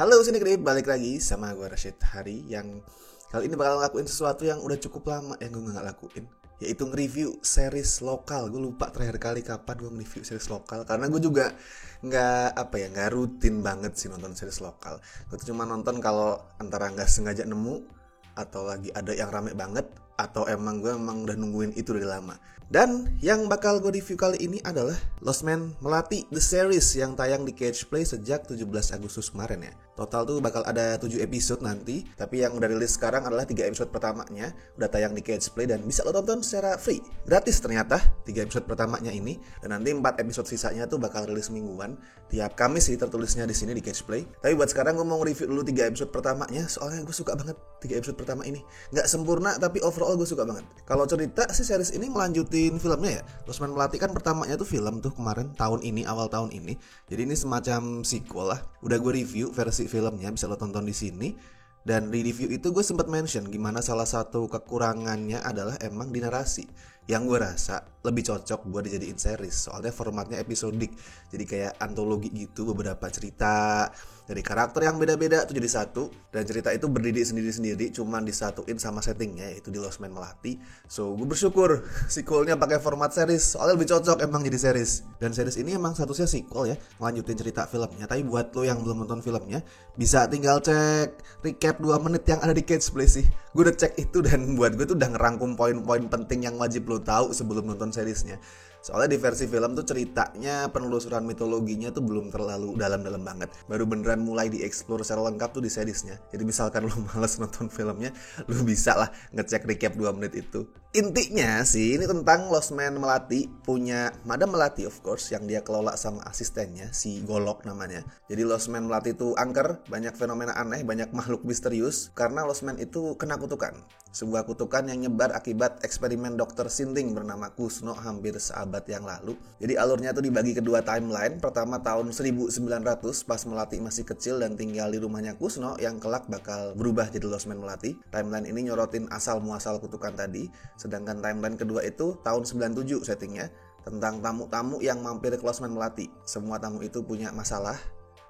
Halo sini Grip, balik lagi sama gue Rashid Hari yang kali ini bakal ngelakuin sesuatu yang udah cukup lama yang gue gak lakuin, yaitu nge-review series lokal. Gue lupa terakhir kali kapan gue nge-review series lokal, karena gue juga nggak rutin banget sih nonton series lokal. Gue tuh cuma nonton kalau antara nggak sengaja nemu, atau lagi ada yang rame banget, atau emang gue udah nungguin itu dari lama. Dan yang bakal gue review kali ini adalah Lost Men Melati The Series yang tayang di Catch Play sejak 17 Agustus kemarin ya. Total tuh bakal ada 7 episode nanti, tapi yang udah rilis sekarang adalah 3 episode pertamanya, udah tayang di Catch Play dan bisa lo tonton secara free. Gratis ternyata 3 episode pertamanya ini, dan nanti 4 episode sisanya tuh bakal rilis mingguan. Tiap Kamis sih tertulisnya di sini di Catch Play. Tapi buat sekarang gue mau review dulu 3 episode pertamanya, soalnya gue suka banget 3 episode pertama ini. Nggak sempurna tapi overall gue suka banget. Kalau cerita sih series ini ngelanjutin filmnya ya. Lost Men Melati kan pertamanya tuh film tuh kemarin tahun ini, awal tahun ini. Jadi ini semacam sequel lah. Udah gue review versi filmnya, bisa lo tonton di sini. Dan di review itu gue sempat mention gimana salah satu kekurangannya adalah emang di narasi, yang gue rasa lebih cocok buat dijadiin series. Soalnya formatnya episodik, jadi kayak antologi gitu, beberapa cerita dari karakter yang beda-beda tuh jadi satu. Dan cerita itu berdiri sendiri-sendiri, cuman disatuin sama settingnya, yaitu di Lost Men Melati. So gue bersyukur sequelnya pakai format series, soalnya lebih cocok emang jadi series. Dan series ini emang statusnya sequel ya, ngelanjutin cerita filmnya. Tapi buat lo yang belum nonton filmnya, bisa tinggal cek recap 2 menit yang ada di Catch Play sih. Gue udah cek itu dan buat gue tuh udah ngerangkum poin-poin penting yang wajib lo tahu sebelum nonton seriesnya. Soalnya di versi film tuh ceritanya, penelusuran mitologinya tuh belum terlalu dalam-dalam banget. Baru beneran mulai dieksplor secara lengkap tuh di seriesnya. Jadi misalkan lo males nonton filmnya, lo bisa lah ngecek recap 2 menit itu. Intinya sih ini tentang Lost Men Melati, punya Madam Melati of course, yang dia kelola sama asistennya, si Golok namanya. Jadi Lost Men Melati itu angker, banyak fenomena aneh, banyak makhluk misterius, karena Lost Men itu kena kutukan. Sebuah kutukan yang nyebar akibat eksperimen Dr. Sinting bernama Kusno hampir seabad yang lalu. Jadi alurnya tuh dibagi kedua timeline. Pertama tahun 1900 pas Melati masih kecil dan tinggal di rumahnya Kusno yang kelak bakal berubah jadi Lost Men Melati. Timeline ini nyorotin asal muasal kutukan tadi. Sedangkan timeline kedua itu tahun 97 settingnya, tentang tamu-tamu yang mampir ke Lost Men Melati. Semua tamu itu punya masalah.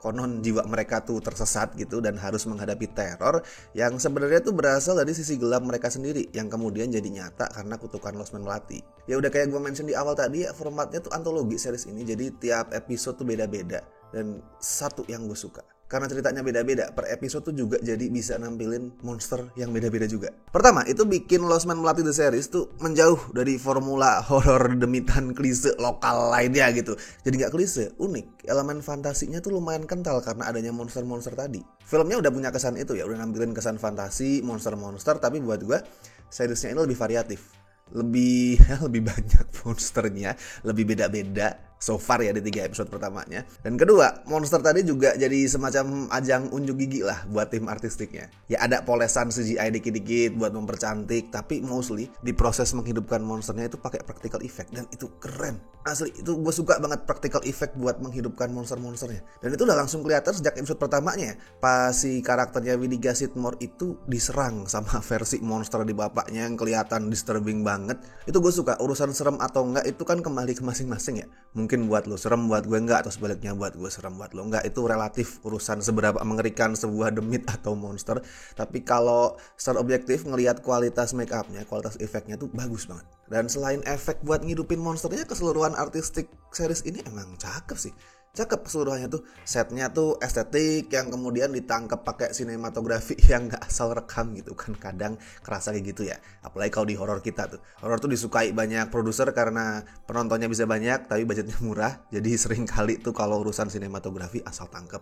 Konon jiwa mereka tuh tersesat gitu dan harus menghadapi teror yang sebenarnya tuh berasal dari sisi gelap mereka sendiri, yang kemudian jadi nyata karena kutukan Lost Men Melati. Ya udah kayak gue mention di awal tadi ya, formatnya tuh antologi series ini, jadi tiap episode tuh beda-beda. Dan satu yang gue suka, karena ceritanya beda-beda, per episode tuh juga jadi bisa nampilin monster yang beda-beda juga. Pertama, itu bikin Lost Men Melati The Series tuh menjauh dari formula horor demitan klise lokal lainnya gitu. Jadi gak klise, unik. Elemen fantasinya tuh lumayan kental karena adanya monster-monster tadi. Filmnya udah punya kesan itu ya, udah nampilin kesan fantasi, monster-monster, tapi buat gue seriesnya ini lebih variatif. Lebih banyak monsternya, lebih beda-beda so far ya di 3 episode pertamanya. Dan kedua, monster tadi juga jadi semacam ajang unjuk gigi lah buat tim artistiknya. Ya ada polesan CGI dikit-dikit buat mempercantik, tapi mostly di proses menghidupkan monsternya itu pakai practical effect, dan itu keren. Asli, itu gue suka banget practical effect buat menghidupkan monster-monsternya. Dan itu udah langsung kelihatan sejak episode pertamanya, pas si karakternya Widiga Sidmore itu diserang sama versi monster di bapaknya yang kelihatan disturbing banget. Itu gue suka. Urusan serem atau enggak itu kan kembali ke masing-masing ya. Mungkin buat lo serem, buat gue enggak, atau sebaliknya buat gue serem, buat lo enggak. Itu relatif urusan seberapa mengerikan sebuah demit atau monster. Tapi kalau secara objektif ngelihat kualitas make upnya, kualitas efeknya tuh bagus banget. Dan selain efek buat ngidupin monsternya, keseluruhan artistik series ini emang cakep sih. Cakep keseluruhannya tuh. Setnya tuh estetik yang kemudian ditangkap pakai sinematografi yang gak asal rekam gitu kan. Kadang kerasa kayak gitu ya. Apalagi kalau di horor kita tuh. Horor tuh disukai banyak produser karena penontonnya bisa banyak tapi budgetnya murah. Jadi sering kali tuh kalau urusan sinematografi asal tangkep,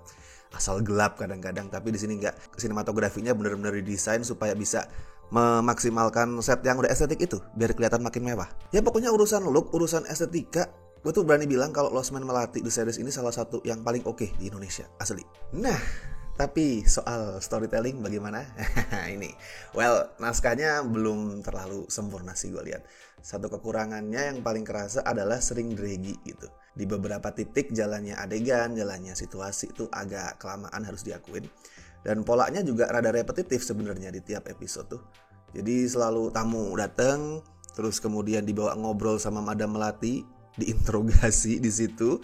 asal gelap kadang-kadang. Tapi di sini nggak, sinematografinya benar-benar didesain supaya bisa memaksimalkan set yang udah estetik itu biar kelihatan makin mewah. Ya pokoknya urusan look, urusan estetika, gue tuh berani bilang kalau Lost Men Melati The Series ini salah satu yang paling oke di Indonesia, asli. Nah, tapi soal storytelling bagaimana? Ini, well, naskahnya belum terlalu sempurna sih gue lihat. Satu kekurangannya yang paling kerasa adalah sering draggy gitu. Di beberapa titik jalannya adegan, jalannya situasi itu agak kelamaan, harus diakuin. Dan polanya juga rada repetitif sebenarnya di tiap episode tuh. Jadi selalu tamu datang, terus kemudian dibawa ngobrol sama Madam Melati, diinterogasi di situ.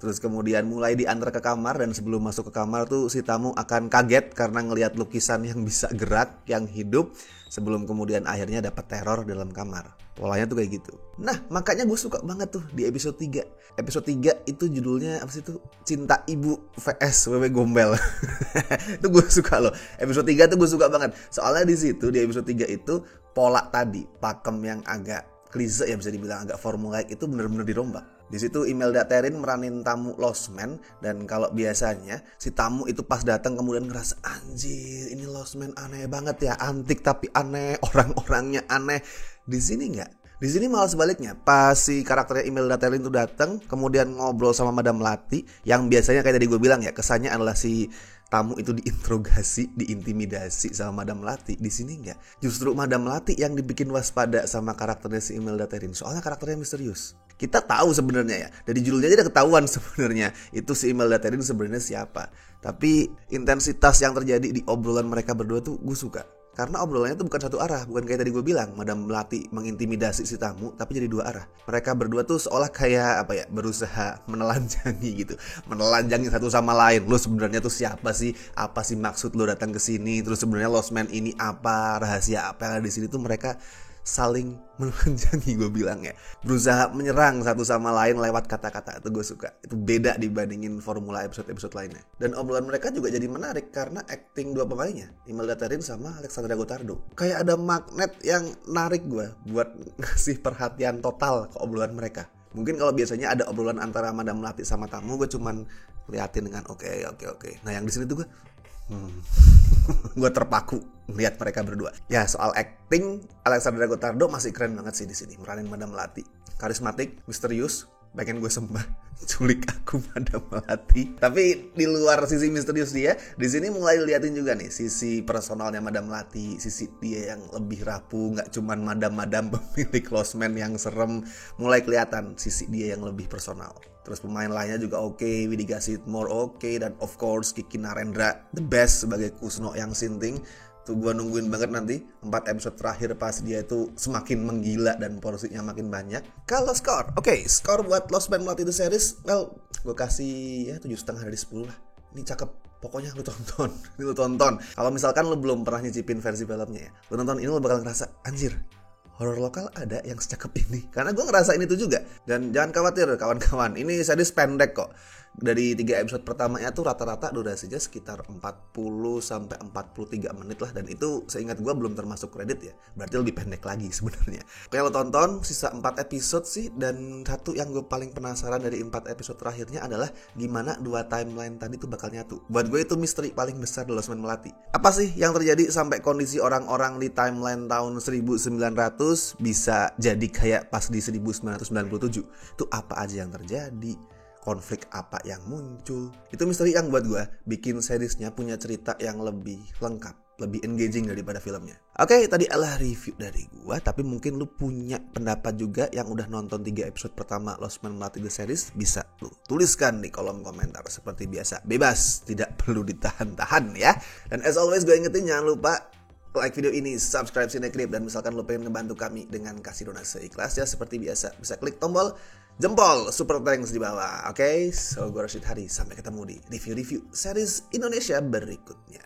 Terus kemudian mulai diantar ke kamar, dan sebelum masuk ke kamar tuh si tamu akan kaget karena ngelihat lukisan yang bisa gerak, yang hidup, sebelum kemudian akhirnya dapat teror dalam kamar. Polanya tuh kayak gitu. Nah, makanya gue suka banget tuh di episode 3. Episode 3 itu judulnya apa sih tuh? Cinta Ibu vs Wewe Gombel. Itu gue suka loh. Episode 3 tuh gue suka banget. Soalnya di situ di episode 3 itu pola tadi, pakem yang agak klise ya bisa dibilang agak formulaik itu bener-bener dirombak. Di situ Imelda Therin meranin tamu Lost Man, dan kalau biasanya si tamu itu pas datang kemudian ngerasa anjir ini Lost Man aneh banget ya, antik tapi aneh, orang-orangnya aneh. Di sini enggak. Di sini malah sebaliknya. Pas si karakternya Imelda Therin itu datang kemudian ngobrol sama Madam Melati, yang biasanya kayak tadi gue bilang ya, kesannya adalah si tamu itu diinterogasi, diintimidasi sama Madam Melati. Di sini enggak. Justru Madam Melati yang dibikin waspada sama karakternya si Imelda Therin. Soalnya karakternya misterius. Kita tahu sebenarnya ya, dari judulnya aja udah ketahuan sebenarnya itu si Imelda Therin sebenarnya siapa. Tapi intensitas yang terjadi di obrolan mereka berdua tuh gue suka. Karena obrolannya tuh bukan satu arah, bukan kayak tadi gue bilang Madam Melati mengintimidasi si tamu, tapi jadi dua arah. Mereka berdua tuh seolah kayak apa ya, berusaha menelanjangi gitu, menelanjangi satu sama lain. Lo sebenarnya tuh siapa sih? Apa sih maksud lo datang ke sini? Terus sebenarnya Lost Man ini apa? Rahasia apa yang ada di sini tuh mereka saling menelanjangi, gue bilang ya, berusaha menyerang satu sama lain lewat kata-kata. Itu gue suka. Itu beda dibandingin formula episode-episode lainnya. Dan obrolan mereka juga jadi menarik karena acting dua pemainnya, Imelda Therin sama Alexandra Gottardo. Kayak ada magnet yang narik gue buat ngasih perhatian total ke obrolan mereka. Mungkin kalau biasanya ada obrolan antara Madam Melati sama tamu, gue cuman liatin dengan oke. Nah yang di sini tuh gue gue terpaku melihat mereka berdua. Ya soal acting, Alexandra Gottardo masih keren banget sih di sini meranin Madam Melati. Karismatik, misterius, pengen gue sembah, culik aku Madam Melati. Tapi di luar sisi misterius dia, di sini mulai diliatin juga nih sisi personalnya Madam Melati, sisi dia yang lebih rapuh, nggak cuman madam-madam pemilik Lost Man yang serem. Mulai kelihatan sisi dia yang lebih personal. Terus pemain lainnya juga oke, Widi Gassitmore oke, dan of course Kiki Narendra the best sebagai Kusno yang sinting. Tuh gue nungguin banget nanti 4 episode terakhir pas dia itu semakin menggila dan porsinya makin banyak. Kalau skor, skor buat Lost Man Melati The Series, well, gue kasih ya 7,5 dari 10 lah. Ini cakep, pokoknya lu tonton. Ini lu tonton. Kalau misalkan lu belum pernah nyicipin versi filmnya ya, lu nonton ini lu bakal ngerasa anjir, horor lokal ada yang secakep ini. Karena gue ngerasain itu juga. Dan jangan khawatir kawan-kawan, ini series pendek kok. Dari 3 episode pertamanya tuh rata-rata durasinya sekitar 40-43 menit lah. Dan itu seingat gue belum termasuk kredit ya. Berarti lebih pendek lagi sebenarnya. Oke, lo tonton sisa 4 episode sih. Dan satu yang gue paling penasaran dari 4 episode terakhirnya adalah gimana 2 timeline tadi tuh bakal nyatu. Buat gue itu misteri paling besar di Lost Man Melati. Apa sih yang terjadi sampai kondisi orang-orang di timeline tahun 1900 bisa jadi kayak pas di 1997? Itu apa aja yang terjadi? Konflik apa yang muncul? Itu misteri yang buat gue bikin seriesnya punya cerita yang lebih lengkap, lebih engaging daripada filmnya. Oke, tadi adalah review dari gue, tapi mungkin lu punya pendapat juga yang udah nonton 3 episode pertama Lost Man Melati The Series, bisa lu tuliskan di kolom komentar seperti biasa. Bebas, tidak perlu ditahan-tahan ya. Dan as always gue ingetin jangan lupa like video ini, subscribe Cinecrip, dan misalkan lo pengen ngebantu kami dengan kasih donasi seikhlasnya seperti biasa, bisa klik tombol jempol super thanks di bawah. Oke, so gue Rashid Hari, sampai ketemu di review-review series Indonesia berikutnya.